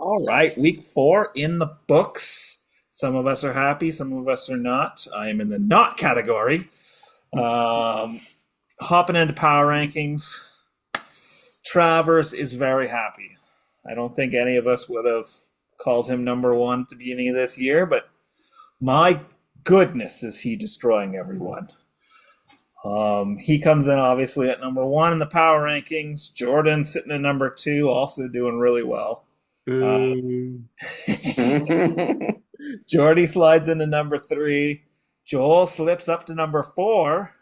All right, week 4 in the books. Some of us are happy, some of us are not. I am in the not category. Um, Hopping into power rankings. Travers is very happy. I don't think any of us would have called him number one at the beginning of this year, but my goodness, is he destroying everyone. He comes in obviously at number one in the power rankings. Jordan sitting at number two, also doing really well. Uh, Boo. Jordy slides into number three. Joel slips up to number four.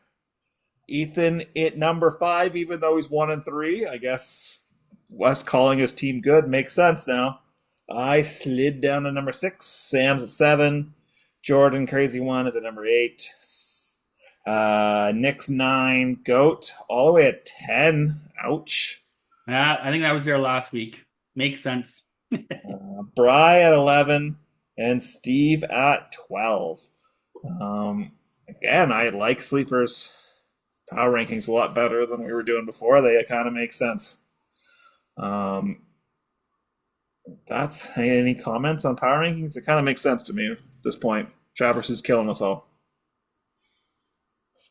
Ethan at number five, even though he's 1-3. I guess Wes calling his team good makes sense now. I slid down to number six. Sam's at seven. Jordan, crazy one, is at number eight. Nick's nine. Goat all the way at 10. Ouch. Yeah, I think that was there last week. Makes sense. Bry at 11 and Steve at 12. Again, I like Sleeper's power rankings a lot better than we were doing before. They kind of make sense. Um, that's any comments on power rankings? It kind of makes sense to me at this point. Travers is killing us all.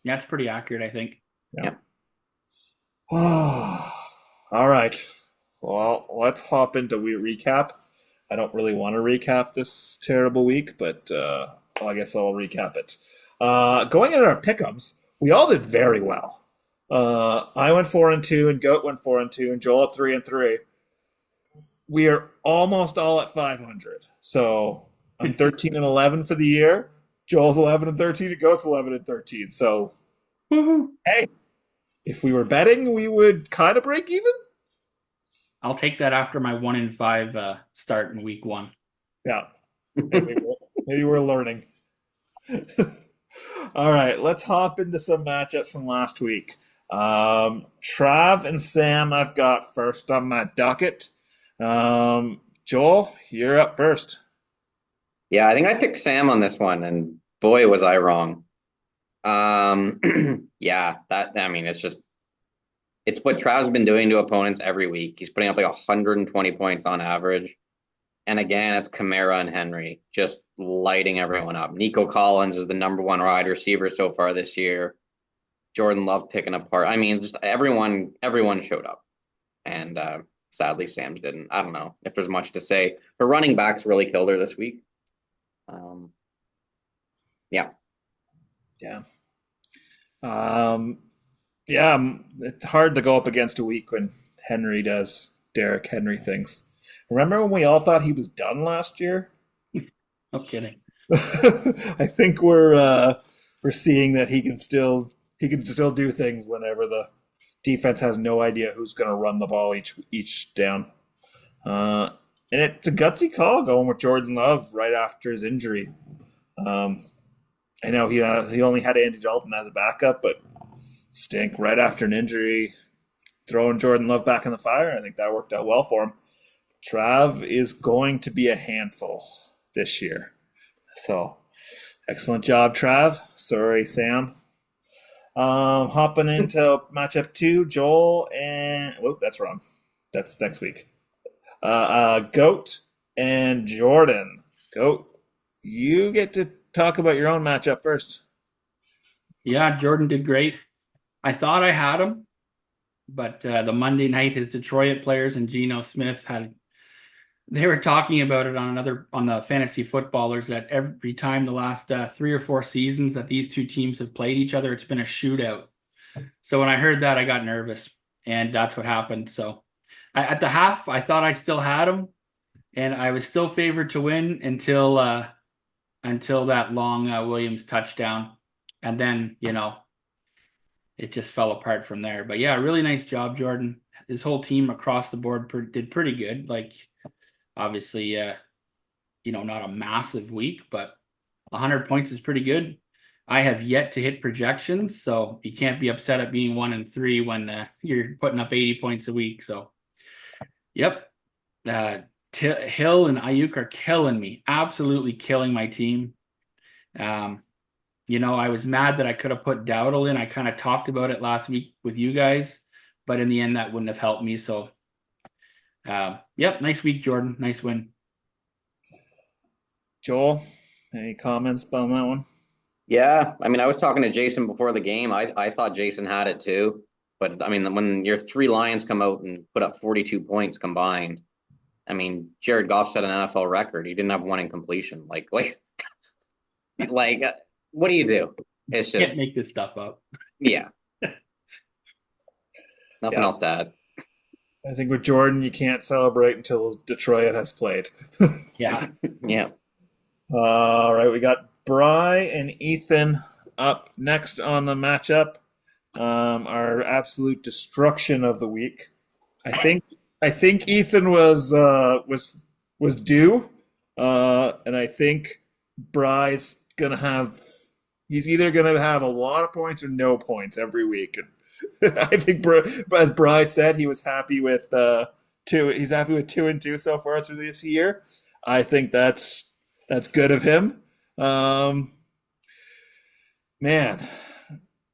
Yeah, it's pretty accurate, I think. Yeah. All right. Well, let's hop into recap. I don't really want to recap this terrible week, but well, I guess I'll recap it. Going into our pick'ems, we all did very well. I went 4-2, and Goat went 4-2, and Joel at 3-3. We are almost all at 500. So I'm 13-11 for the year. Joel's 11-13, and Goat's 11-13. So Woohoo. hey, if we were betting, we would kind of break even. I'll take that after my 1-5 start in week one. Yeah, maybe we're learning. All right, let's hop into some matchups from last week. Trav and Sam, I've got first on my docket. Joel, you're up first. Yeah, I think I picked Sam on this one, and boy, was I wrong. Yeah, it's what Trav's been doing to opponents every week. He's putting up like 120 points on average. And again, it's Kamara and Henry just lighting everyone up. Nico Collins is the number one wide receiver so far this year. Jordan Love picking apart. I mean, just everyone showed up. And sadly, Sam's didn't. I don't know if there's much to say. Her running backs really killed her this week. Yeah. Yeah. Yeah, it's hard to go up against a week when Henry does Derrick Henry things. Remember when we all thought he was done last year? No kidding. I think we're seeing that he can still do things whenever the defense has no idea who's going to run the ball each down. And it's a gutsy call going with Jordan Love right after his injury. I know he only had Andy Dalton as a backup, but stink right after an injury, throwing Jordan Love back in the fire. I think that worked out well for him. Trav is going to be a handful this year. So, excellent job, Trav. Sorry, Sam. Hopping into matchup 2, Joel and that's wrong. That's next week. Goat and Jordan. Goat, you get to talk about your own matchup first. Yeah, Jordan did great. I thought I had him, but the Monday night, his Detroit players and Geno Smith they were talking about it on the fantasy footballers that every time the last 3 or 4 seasons that these two teams have played each other, it's been a shootout. So when I heard that, I got nervous, and that's what happened. So at the half, I thought I still had him, and I was still favored to win until that long Williams touchdown, and then it just fell apart from there. But yeah, really nice job, Jordan. His whole team across the board did pretty good. Like, obviously, not a massive week, but 100 points is pretty good. I have yet to hit projections, so you can't be upset at being 1-3 when you're putting up 80 points a week. So, yep. Hill and Ayuk are killing me, absolutely killing my team. I was mad that I could have put Dowdle in. I kind of talked about it last week with you guys, but in the end, that wouldn't have helped me. So Yep, nice week, Jordan. Nice win. Joel, any comments on that one? Yeah, I mean, I was talking to Jason before the game. I thought Jason had it too, but I mean, when your three Lions come out and put up 42 points combined, I mean, Jared Goff set an NFL record. He didn't have one incompletion. Like, what do you do? It's Can't just, make this stuff up. yeah, nothing Yeah, else to add. I think with Jordan, you can't celebrate until Detroit has played. Yeah. Yeah. All right, we got Bry and Ethan up next on the matchup. Our absolute destruction of the week. I think Ethan was due, and I think Bry's gonna have. He's either gonna have a lot of points or no points every week. And I think, as Bry said, he was happy with two. He's happy with 2-2 so far through this year. I think that's good of him. Um, Man,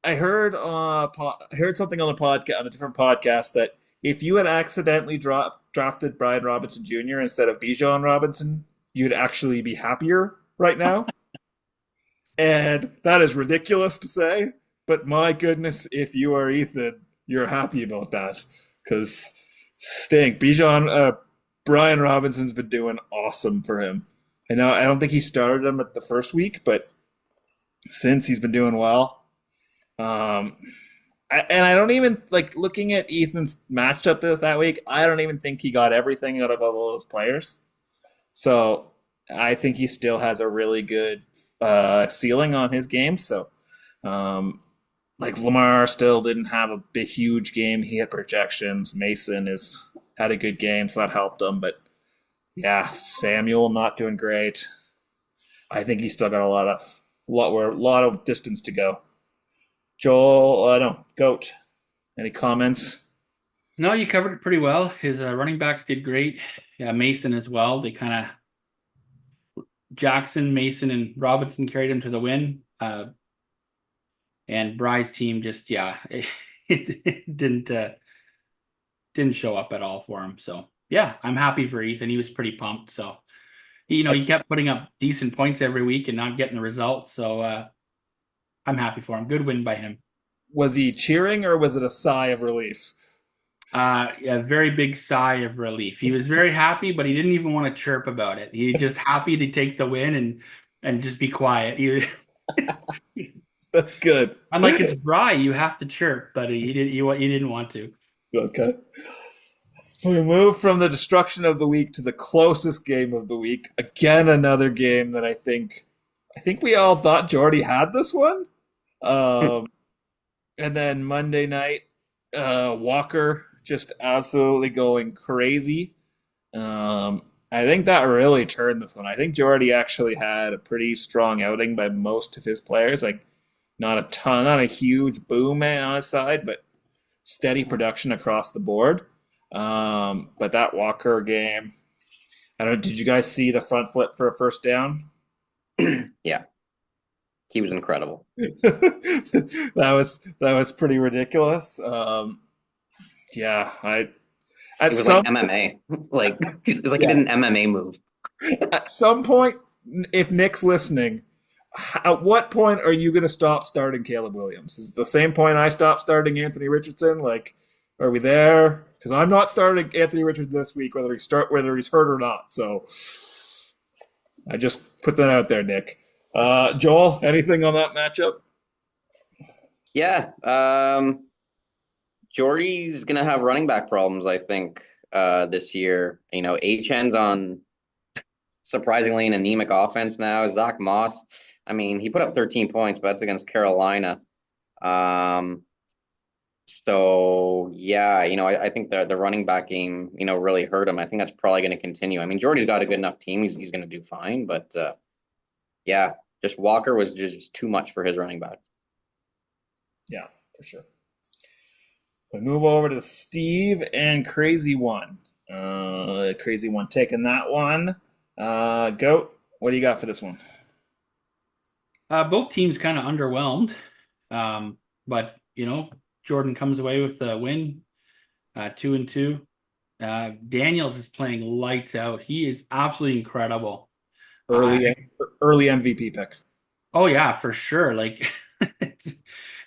I heard something on the podcast on a different podcast that if you had accidentally drafted Brian Robinson Jr. instead of Bijan Robinson, you'd actually be happier right now. And that is ridiculous to say, but my goodness, if you are Ethan, you're happy about that because stink. Brian Robinson's been doing awesome for him. I don't think he started him at the first week, but since he's been doing well. Um, and I don't even like looking at Ethan's matchup that week. I don't even think he got everything out of all those players. So I think he still has a really good ceiling on his game. So, like Lamar still didn't have a big, huge game. He had projections. Mason is had a good game, so that helped him. But yeah, Samuel not doing great. I think he's still got a lot of distance to go. Joel, no, Goat. Any comments? No, you covered it pretty well. His running backs did great. Yeah, Mason as well. They kind of Jackson, Mason, and Robinson carried him to the win. And Bry's team just it didn't show up at all for him. So yeah, I'm happy for Ethan. He was pretty pumped. So he kept putting up decent points every week and not getting the results. So I'm happy for him. Good win by him. Was he cheering or was it a sigh of relief? A very big sigh of relief. He was very happy, but he didn't even want to chirp about it. He just happy to take the win and just be quiet. That's good. Unlike it's Bry, you have to chirp, but he didn't want to. Okay. We move from the destruction of the week to the closest game of the week. Again, another game that I think we all thought Jordy had this one. Um, and then Monday night, Walker just absolutely going crazy. I think that really turned this one. I think Jordy actually had a pretty strong outing by most of his players. Like, not a huge boom on his side, but steady production across the board. But that Walker game, I don't know, did you guys see the front flip for a first down? Yeah. He was incredible. That was pretty ridiculous. Yeah, I It at was some like MMA. It was like he yeah, did an MMA move. at some point, if Nick's listening, at what point are you going to stop starting Caleb Williams? Is it the same point I stopped starting Anthony Richardson? Like, are we there? Because I'm not starting Anthony Richardson this week, whether he's hurt or not. So I just put that out there, Nick. Joel, anything on that matchup? Yeah. Jordy's gonna have running back problems, I think, this year. Achen's on surprisingly an anemic offense now. Zach Moss, I mean, he put up 13 points, but that's against Carolina. Um, so yeah, I think the running back game, really hurt him. I think that's probably going to continue. I mean, Jordy's got a good enough team; he's going to do fine. But yeah, just Walker was just too much for his running back. Yeah, for sure. We move over to Steve and Crazy One. Crazy One taking that one. Goat, what do you got for this one? Both teams kind of underwhelmed, but Jordan comes away with the win, 2-2. Daniels is playing lights out. He is absolutely incredible. I, Early early MVP pick. oh yeah, for sure. Like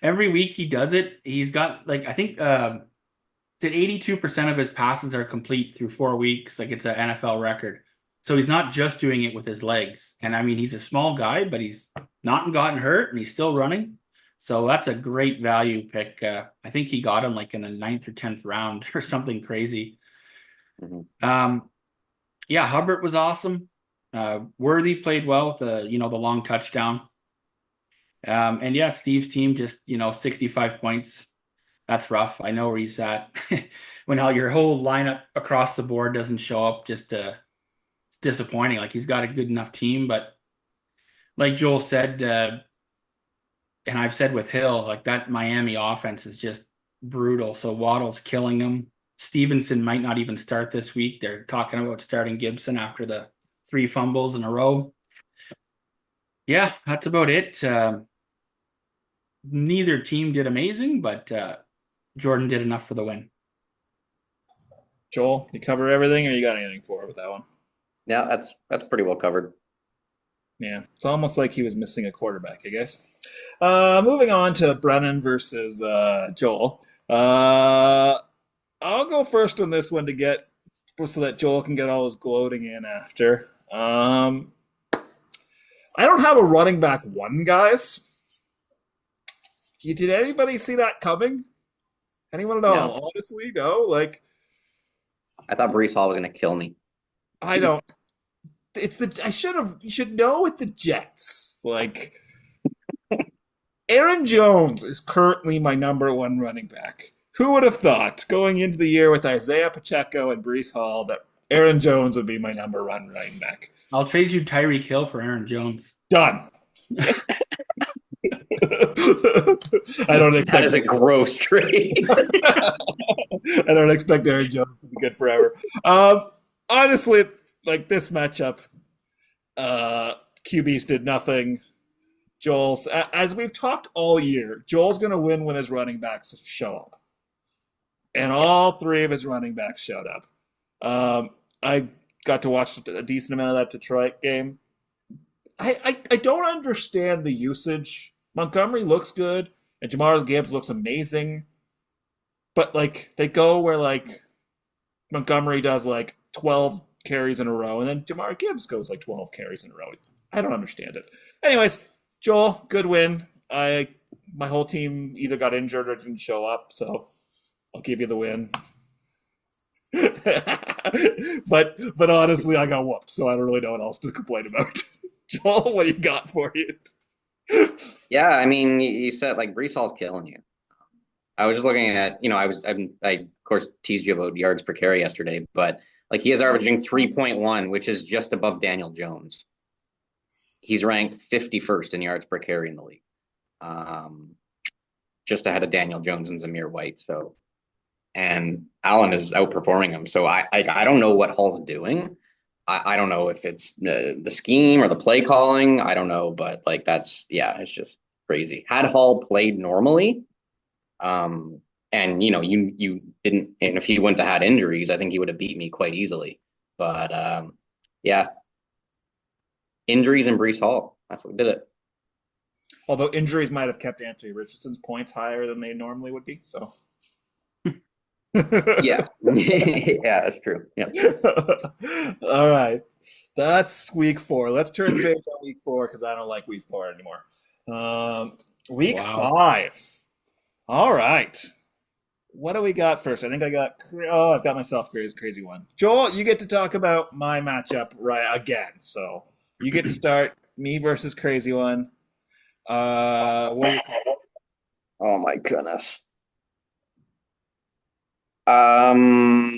every week he does it. He's got like I think 82% of his passes are complete through 4 weeks. Like it's an NFL record. So he's not just doing it with his legs. And I mean, he's a small guy, but he's not gotten hurt and he's still running. So that's a great value pick. I think he got him like in the ninth or 10th round or something crazy. Mhm. Yeah, Hubbard was awesome. Worthy played well with the long touchdown. And yeah, Steve's team just 65 points. That's rough. I know where he's at. When all your whole lineup across the board doesn't show up, it's disappointing. Like he's got a good enough team, but like Joel said, and I've said with Hill, like that Miami offense is just brutal. So Waddle's killing them. Stevenson might not even start this week. They're talking about starting Gibson after the 3 fumbles in a row. Yeah, that's about it. Neither team did amazing, but Jordan did enough for the win. Joel, you cover everything, or you got anything for it with that one? Yeah, that's pretty well covered. Yeah, it's almost like he was missing a quarterback, I guess. Moving on to Brennan versus Joel. I'll go first on this one to get so that Joel can get all his gloating in after. I don't have a running back one, guys. Did anybody see that coming? Anyone at No, all? Honestly, no. Like, I thought Brees Hall was gonna kill me. I don't. It's the. I should have. You should know with the Jets. Like, Aaron Jones is currently my number one running back. Who would have thought going into the year with Isaiah Pacheco and Brees Hall that Aaron Jones would be my number one running back? I'll trade you Tyreek Hill for Aaron Jones. Done. I don't That expect is a gross trade. I don't expect Aaron Jones to be good forever. Honestly, like this matchup, QBs did nothing. Joel's, as we've talked all year, Joel's going to win when his running backs show up, and all 3 of his running backs showed up. I got to watch a decent amount of that Detroit game. I don't understand the usage. Montgomery looks good, and Jamar Gibbs looks amazing, but like they go where like Montgomery does like 12 carries in a row, and then Jamar Gibbs goes like 12 carries in a row. I don't understand it. Anyways, Joel, good win. My whole team either got injured or didn't show up, so I'll give you the win. but honestly, I got whooped, so I don't really know what else to complain about. Joel, what do you got for it? Yeah, I mean, you said like Brees Hall's killing you. I was just looking at, I of course teased you about yards per carry yesterday, but like he is averaging 3.1, which is just above Daniel Jones. He's ranked 51st in yards per carry in the league, just ahead of Daniel Jones and Zamir White. So, and Allen is outperforming him. So I don't know what Hall's doing. I don't know if it's the scheme or the play calling. I don't know, but like it's just crazy. Had Hall played normally, and you didn't, and if he wouldn't have had injuries, I think he would have beat me quite easily. But yeah, injuries and Brees Hall. That's what did it. Although injuries might have kept Anthony Richardson's points higher than they normally would be. So Yeah. Yeah, that's true. Yeah. All right. That's week 4. Let's turn the page on week 4 because I don't like week 4 anymore. Week Wow. 5. All right. What do we got first? I've got myself crazy one. Joel, you get to talk about my matchup right again. So you get to start me versus crazy one. What do you call it? Oh my goodness. Um,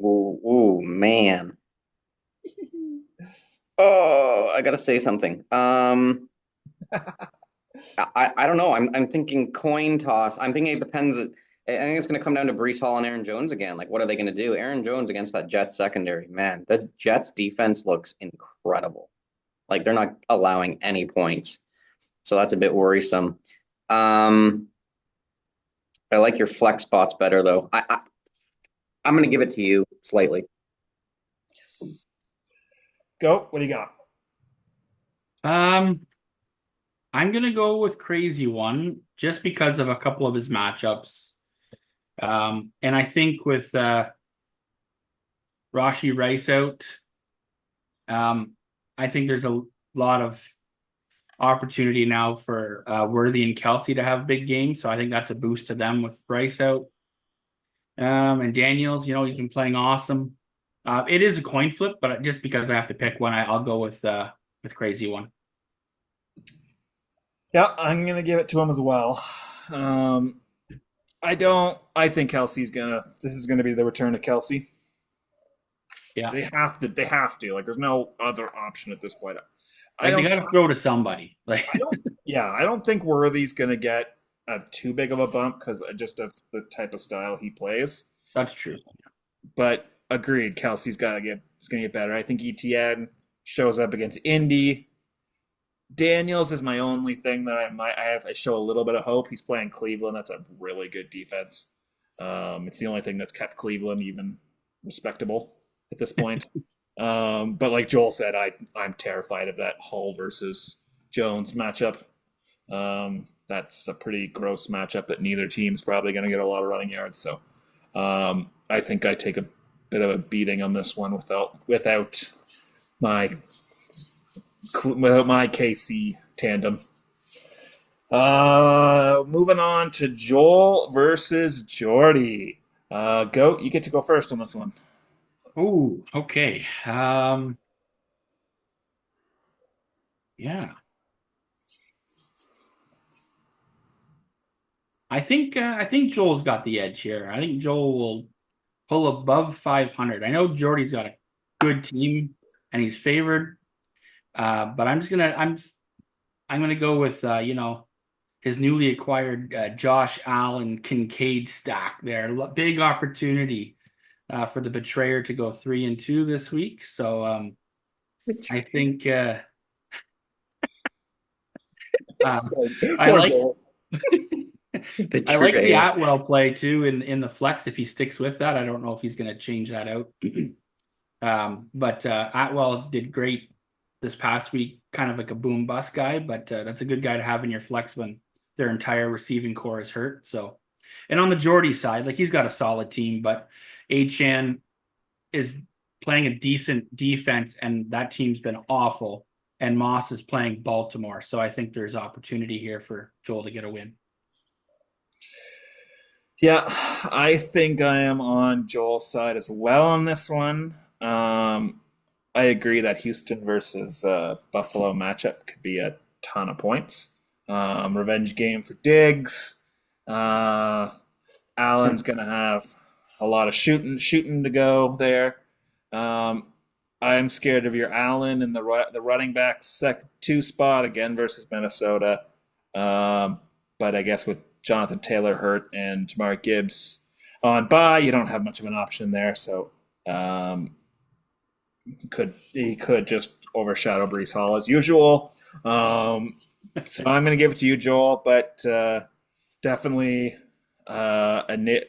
ooh, man. Oh, I gotta say something. I don't know. I'm thinking coin toss. I'm thinking it depends. I think it's gonna come down to Brees Hall and Aaron Jones again. Like, what are they gonna do? Aaron Jones against that Jets secondary, man. The Jets defense looks incredible. Like they're not allowing any points, so that's a bit worrisome. Um, I like your flex spots better though. I'm going to give it to you slightly. Go. What do you got? Um, I'm gonna go with Crazy One just because of a couple of his matchups. And I think with Rashi Rice out, um, I think there's a lot of opportunity now for Worthy and Kelsey to have big games. So I think that's a boost to them with Rice out. And Daniels, he's been playing awesome. It is a coin flip, but just because I have to pick one, I'll go with Crazy One. Yeah, I'm gonna give it to him as well. Um, I don't. I think Kelsey's gonna. This is gonna be the return of Kelsey. Yeah, They have to. They have to. Like, there's no other option at this point. I like they don't. got to throw to somebody. Like, I don't. Yeah, I don't think Worthy's gonna get too big of a bump because just of the type of style he plays. that's true. But agreed, Kelsey's got to get. It's gonna get better. I think ETN shows up against Indy. Daniels is my only thing that I show a little bit of hope. He's playing Cleveland. That's a really good defense. It's the only thing that's kept Cleveland even respectable at this point. But like Joel said, I'm terrified of that Hull versus Jones matchup. That's a pretty gross matchup that neither team's probably going to get a lot of running yards. So I think I take a bit of a beating on this one without my KC tandem. Moving on to Joel versus Jordy. Goat, you get to go first on this one. Oh, okay. Yeah. I think Joel's got the edge here. I think Joel will pull above 500. I know Jordy's got a good team and he's favored. But I'm gonna go with his newly acquired Josh Allen Kincaid stack there. Big opportunity for the Betrayer to go 3-2 this week. So I think um, I Poor like Joel. I like the Atwell play too in the flex if he sticks with that. I don't know if he's going to change that out. But Atwell did great this past week, kind of like a boom bust guy, but that's a good guy to have in your flex when their entire receiving core is hurt. So, and on the Jordy side, like he's got a solid team, but Achan is playing a decent defense, and that team's been awful. And Moss is playing Baltimore, so I think there's opportunity here for Joel to get a win. Yeah, I think I am on Joel's side as well on this one. I agree that Houston versus Buffalo matchup could be a ton of points. Revenge game for Diggs. Allen's gonna have a lot of shooting to go there. I'm scared of your Allen in the running back two spot again versus Minnesota. But I guess with Jonathan Taylor hurt and Jamar Gibbs on bye, you don't have much of an option there. So he could just overshadow Breece Hall as usual. So I'm going to give it to you, Joel. But definitely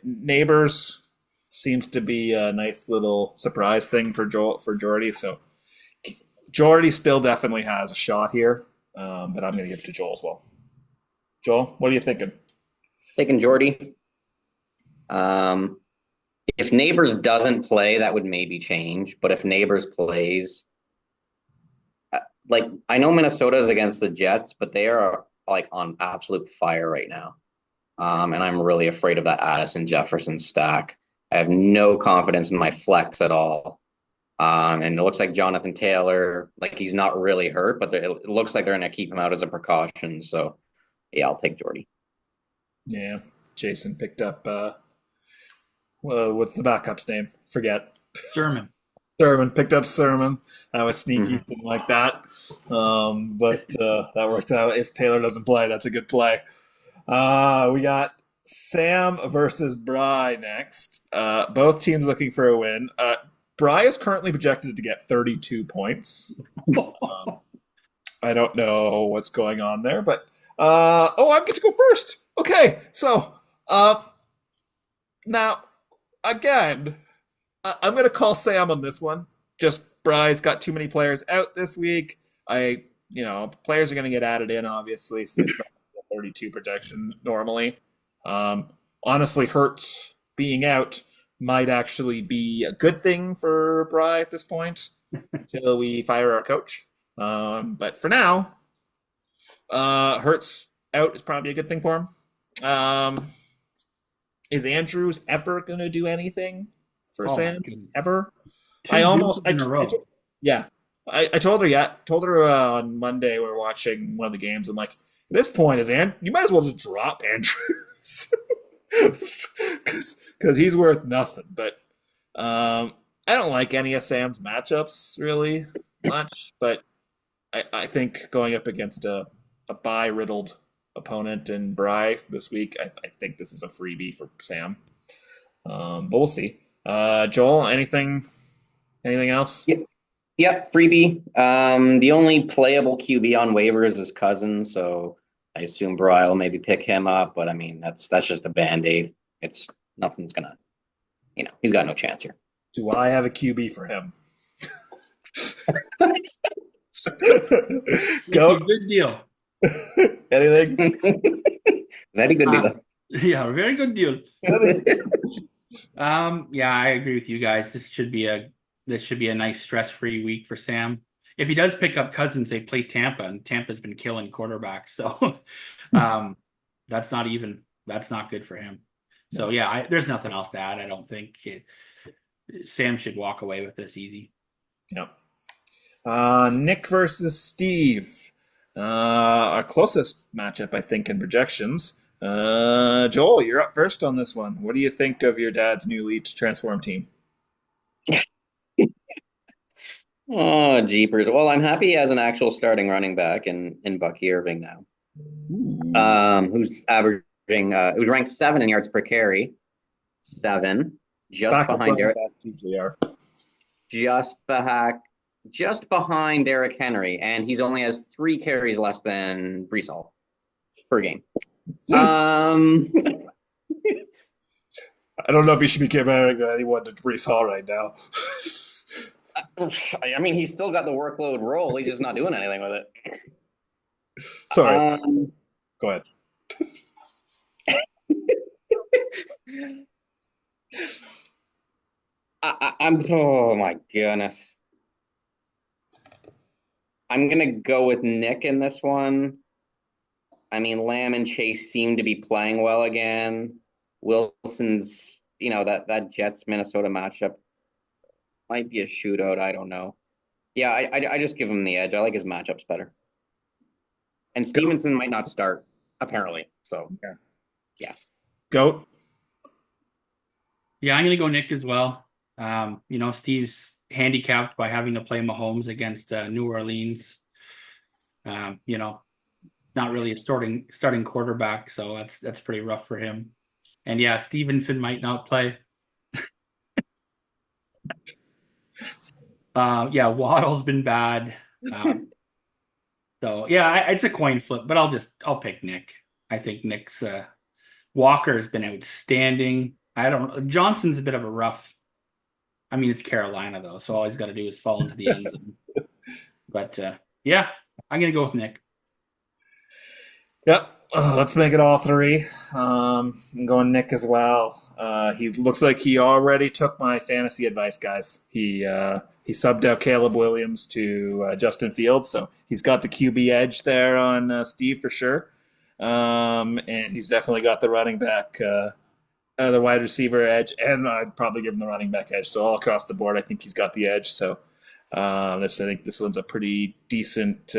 Neighbors seems to be a nice little surprise thing for Jordy. So Jordy still definitely has a shot here, but I'm going to give it to Joel as well. Joel, what are you thinking? Taking Jordy. If Neighbors doesn't play, that would maybe change. But if Neighbors plays, like I know Minnesota is against the Jets, but they are like on absolute fire right now. And I'm really afraid of that Addison Jefferson stack. I have no confidence in my flex at all. And it looks like Jonathan Taylor, like he's not really hurt, but it looks like they're going to keep him out as a precaution. So, yeah, I'll take Jordy. Yeah, Jason picked up what's the backup's name? Forget. Sermon. Sermon picked up Sermon. That was sneaky, didn't like that. But that worked out. If Taylor doesn't play, that's a good play. We got Sam versus Bry next. Both teams looking for a win. Bry is currently projected to get 32 points. I don't know what's going on there, but I get to go first. Okay, so now again, I'm going to call Sam on this one. Just Bry's got too many players out this week. Players are going to get added in, obviously. So it's not a 32 projection normally. Honestly, Hurts being out might actually be a good thing for Bry at this point until we fire our coach. But for now, Hurts out is probably a good thing for him. Is Andrews ever going to do anything for Oh my Sam? goodness. Ever? 10 zero in a row. I told her, on Monday we were watching one of the games. I'm like, at this point, you might as well just drop Andrews because he's worth nothing. But I don't like any of Sam's matchups really much. But I think going up against a bye riddled opponent in Bry this week, I think this is a freebie for Sam. But we'll see. Joel, anything else? Yep, freebie. The only playable QB on waivers is Cousins, so I assume Bry will maybe pick him up. But I mean, that's just a band-aid. It's nothing's gonna, he's got no chance here. Do I have a QB for him? Go. Good deal. Anything? Very good deal. Yeah, very good deal. Yeah, I agree with you guys. This should be a nice stress-free week for Sam. If he does pick up Cousins, they play Tampa, and Tampa's been killing quarterbacks. So that's not good for him. So yeah, there's nothing else to add. I don't think Sam should walk away with this easy. Yep. Nick versus Steve. Our closest matchup, I think, in projections. Joel, you're up first on this one. What do you think of your dad's new lead to transform team? Oh, jeepers. Well, I'm happy he has an actual starting running back in Bucky Irving now. Who's who's ranked 7 in yards per carry. 7. Just behind Derrick Henry, and he's only has 3 carries less than Brees Hall per game. I don't know if he should be comparing anyone to Brees Hall right now. I mean, he's still got the workload role. He's just not doing anything with it. Sorry. Go ahead. Oh my goodness. I'm going to go with Nick in this one. I mean, Lamb and Chase seem to be playing well again. Wilson's, that Jets-Minnesota matchup might be a shootout. I don't know. Yeah, I just give him the edge. I like his matchups better. And Stevenson might not start, apparently. So, yeah. Goat. Yeah, I'm going to go Nick as well. Steve's handicapped by having to play Mahomes against New Orleans. Not really a starting quarterback, so that's pretty rough for him. And yeah, Stevenson might not play. Waddle's been bad. So yeah, it's a coin flip, but I'll pick Nick. I think Nick's Walker has been outstanding. Johnson's a bit of a rough. I mean, it's Carolina though, so all he's got to do is fall into the end zone. But yeah, I'm gonna go with Nick. Yep. Let's make it all 3. I'm going Nick as well. He looks like he already took my fantasy advice, guys. He subbed out Caleb Williams to Justin Fields, so he's got the QB edge there on Steve for sure. And he's definitely got the running back, the wide receiver edge, and I'd probably give him the running back edge. So all across the board, I think he's got the edge. So I think this one's a pretty decent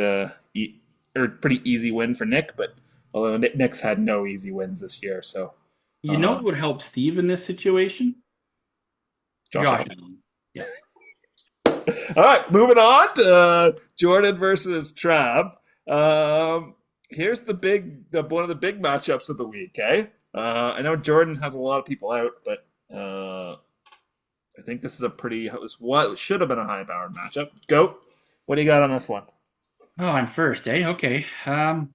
pretty easy win for Nick, but although Nick's had no easy wins this year, so what would help Steve in this situation? Josh Allen. Yeah. All right, moving on to Jordan versus Trav. Here's one of the big matchups of the week. I know Jordan has a lot of people out, but I think this is what should have been a high-powered matchup. Goat, what do you got on this one? Oh, I'm first, Okay. I'm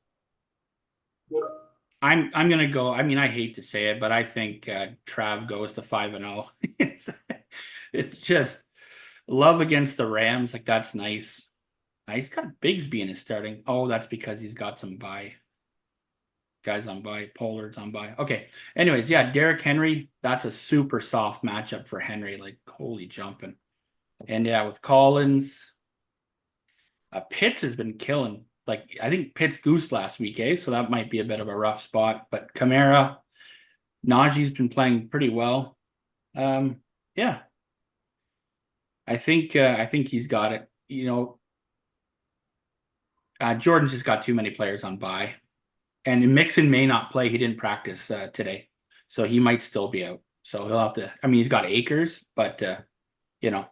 gonna go. I mean, I hate to say it, but I think Trav goes to 5-0. It's just Love against the Rams. Like that's nice. He's got Bigsby in his starting. Oh, that's because he's got some bye guys on bye. Pollard's on bye. Okay. Anyways, yeah, Derrick Henry. That's a super soft matchup for Henry. Like holy jumping. And yeah, with Collins, Pitts has been killing. Like I think Pitts goose last week, eh? So that might be a bit of a rough spot. But Kamara, Najee's been playing pretty well. Yeah, I think he's got it. Jordan's just got too many players on bye, and Mixon may not play. He didn't practice today, so he might still be out. So he'll have to. I mean, he's got Akers, but you know,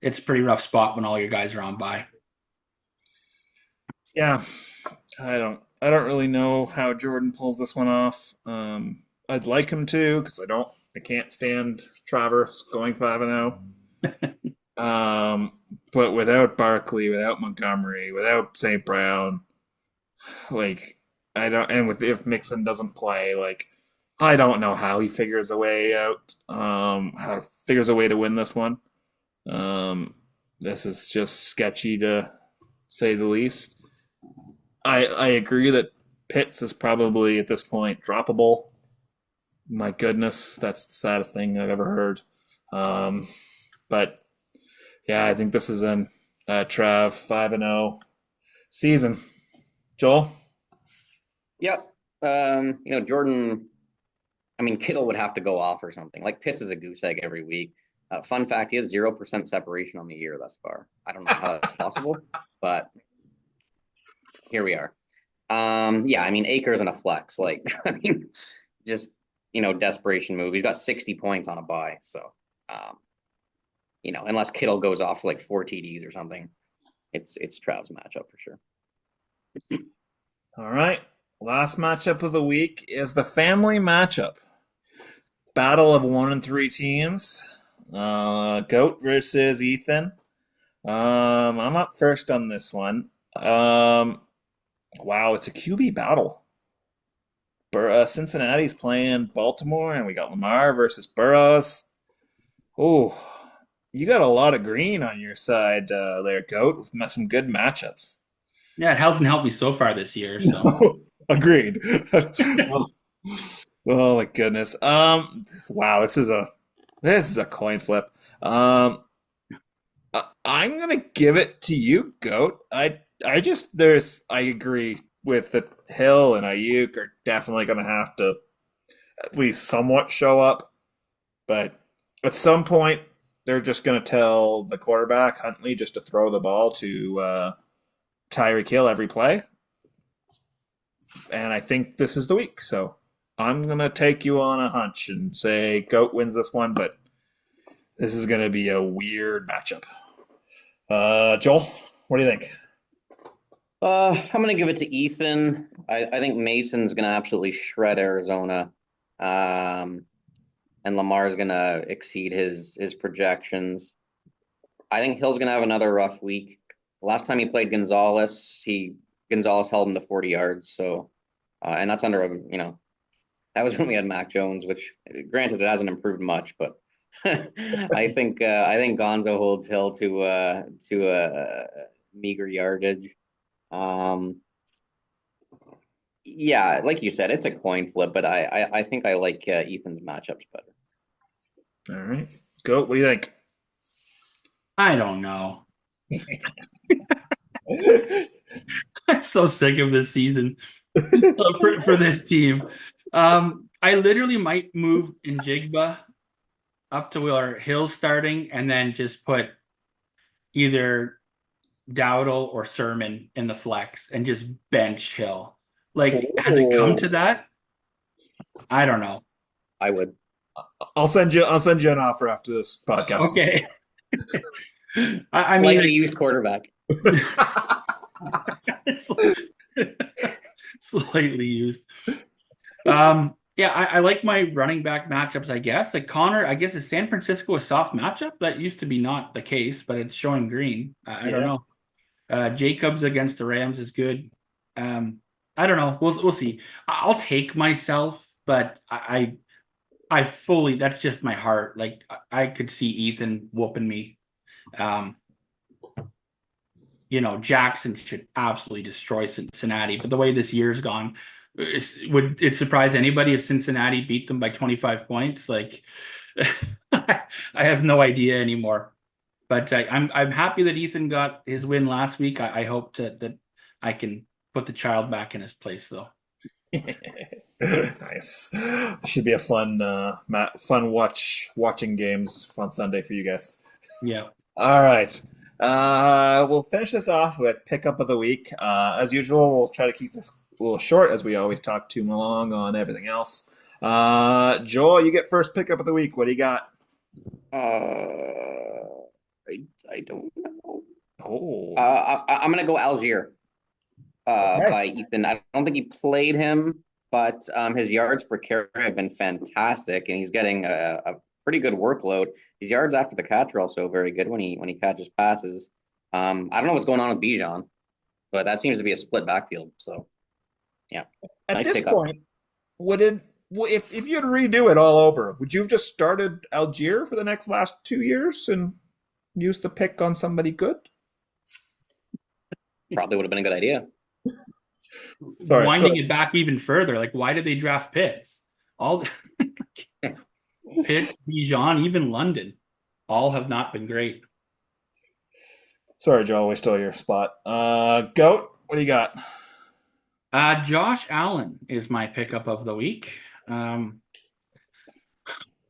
it's a pretty rough spot when all your guys are on bye. Yeah, I don't really know how Jordan pulls this one off. I'd like him to because I can't stand Travers going 5-0. But without Barkley, without Montgomery, without St. Brown, like I don't, and with if Mixon doesn't play, like I don't know how he figures a way out, how figures a way to win this one. This is just sketchy to say the least. I agree that Pitts is probably at this point droppable. My goodness, that's the saddest thing I've ever heard. But yeah, I think this is an Trav 5-0 season. Joel? Yep. Jordan, I mean, Kittle would have to go off or something. Like Pitts is a goose egg every week. Fun fact, he has 0% separation on the year thus far. I don't know how that's possible, but here we are. Yeah, I mean, Akers and a flex. Like, I mean, just, desperation move. He's got 60 points on a bye. So, unless Kittle goes off for like 4 TDs or something, it's Trav's matchup for sure. All right. Last matchup of the week is the family matchup. Battle of 1 and 3 teams. Goat versus Ethan. I'm up first on this one. Wow, it's a QB battle. Cincinnati's playing Baltimore, and we got Lamar versus Burrows. Oh, you got a lot of green on your side there, Goat, with some good matchups. Yeah, it hasn't helped me so far this year. So Agreed. oh, oh my goodness. Wow, this is a coin flip. I'm gonna give it to you, Goat. I agree with that Hill and Ayuk are definitely gonna have to at least somewhat show up, but at some point they're just gonna tell the quarterback Huntley just to throw the ball to Tyreek Hill every play, and I think this is the week. So I'm gonna take you on a hunch and say Goat wins this one, but this is gonna be a weird matchup. Joel, what do you think? I'm gonna give it to Ethan. I think Mason's gonna absolutely shred Arizona, and Lamar's gonna exceed his projections. I think Hill's gonna have another rough week. Last time he played Gonzalez, Gonzalez held him to 40 yards. So, and that's under that was when we had Mac Jones, which granted it hasn't improved much, but I think Gonzo holds Hill to a meager yardage. Yeah, like you said, it's a coin flip, but I think I like Ethan's matchups better. All right, Goat, what do you think? I don't know. I'm so sick of this season for this team. I literally might move Njigba up to where Hill's starting, and then just put either Dowdle or Sermon in the flex and just bench Hill. Like, has it come to that? I don't know. I would. I'll send you an offer after this podcast. Okay. I mean, Lightly used quarterback. slightly used. Yeah, I like my running back matchups, I guess. Like Connor, I guess is San Francisco a soft matchup? That used to be not the case, but it's showing green. I don't know. Jacobs against the Rams is good. I don't know. We'll see. I'll take myself, but I'm that's just my heart. Like I could see Ethan whooping me. Um, Jackson should absolutely destroy Cincinnati, but the way this year's gone, would it surprise anybody if Cincinnati beat them by 25 points? Like, I have no idea anymore. But I'm happy that Ethan got his win last week. I hope that I can put the child back in his place, though. Nice. Should be a fun watching games on Sunday for you guys. Yeah. All right. We'll finish this off with pickup of the week. As usual, we'll try to keep this a little short as we always talk too long on everything else. Joel, you get first pickup of the week. What do you got? I don't know. Oh, I'm gonna go Algier Okay. by Ethan. I don't think he played him, but his yards per carry have been fantastic, and he's getting a pretty good workload. His yards after the catch are also very good when he catches passes. I don't know what's going on with Bijan, but that seems to be a split backfield. So yeah, At nice this pickup. point, if you had to redo it all over, would you have just started Algier for the last 2 years and used the pick on somebody good? Probably would have been a good idea. Sorry, Winding it back even further, like why did they draft Pitts? All Pitts, Bijan, even London, all have not been great. Sorry, Joel, we stole your spot. Goat, what do you got? Josh Allen is my pickup of the week. The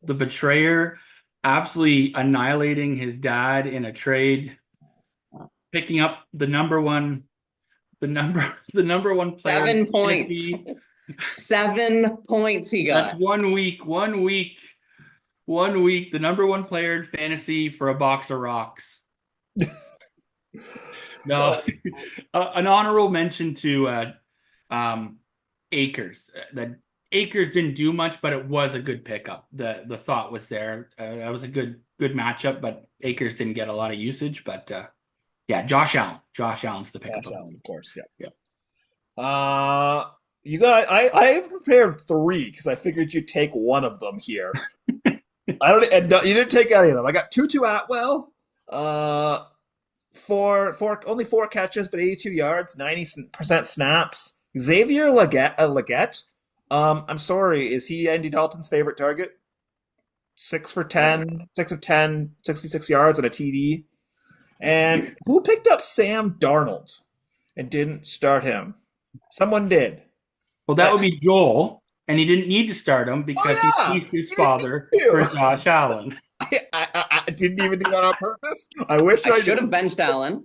betrayer absolutely annihilating his dad in a trade, picking up the number one player. 7 points. Fantasy. 7 points he got. That's 1 week. 1 week. 1 week. The number one player in fantasy for a box of rocks. No, an honorable mention to Akers. That Akers didn't do much, but it was a good pickup. The thought was there. That was a good matchup, but Akers didn't get a lot of usage. But yeah, Josh Allen. Josh Allen's the pickup. Josh Allen, of course. Yeah. Yeah. You got. I've prepared 3 because I figured you'd take one of them here. I don't. And no, you didn't take any of them. I got Tutu Atwell. Only 4 catches, but 82 yards, 90% snaps. Xavier Legette. I'm sorry. Is he Andy Dalton's favorite target? 6 of 10, 66 yards and a TD. And who picked up Sam Darnold and didn't start him? Someone did. Well, that would be Joel, and he didn't need to start him because he teased his father for Josh Allen. I didn't even do that on purpose. I wish I I should have did. benched Allen.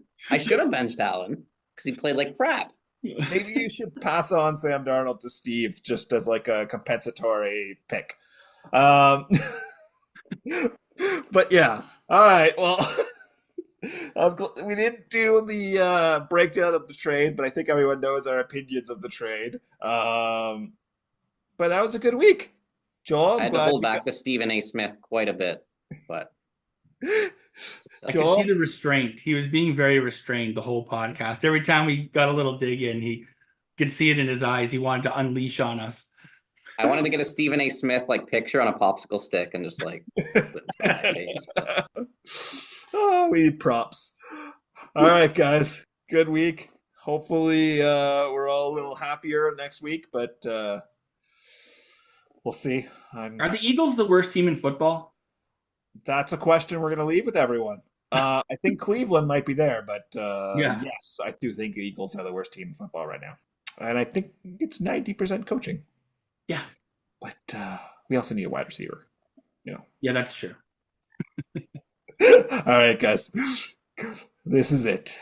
because he played like crap. Maybe you should pass on Sam Darnold to Steve just as like a compensatory pick. But yeah. All right. Well, we didn't do the breakdown of the trade, but I think everyone knows our opinions of the trade. But that was a good week. Joel, I had to hold back the Stephen A. Smith quite a bit, but I Joel? could see the restraint. He was being very restrained the whole podcast. Every time we got a little dig in, he could see it in his eyes. He wanted to unleash on us. I wanted to get a Stephen A. Smith like picture on a popsicle stick and just like put it in my face. But Oh, we need props. All right, guys. Good week. Hopefully, we're all a little happier next week, but we'll see. Are the Eagles the worst team in football? That's a question we're going to leave with everyone. I think Cleveland might be there, but Yeah. yes, I do think the Eagles are the worst team in football right now. And I think it's 90% coaching. Yeah. But we also need a wide receiver. Yeah, that's true. All right, guys. This is it.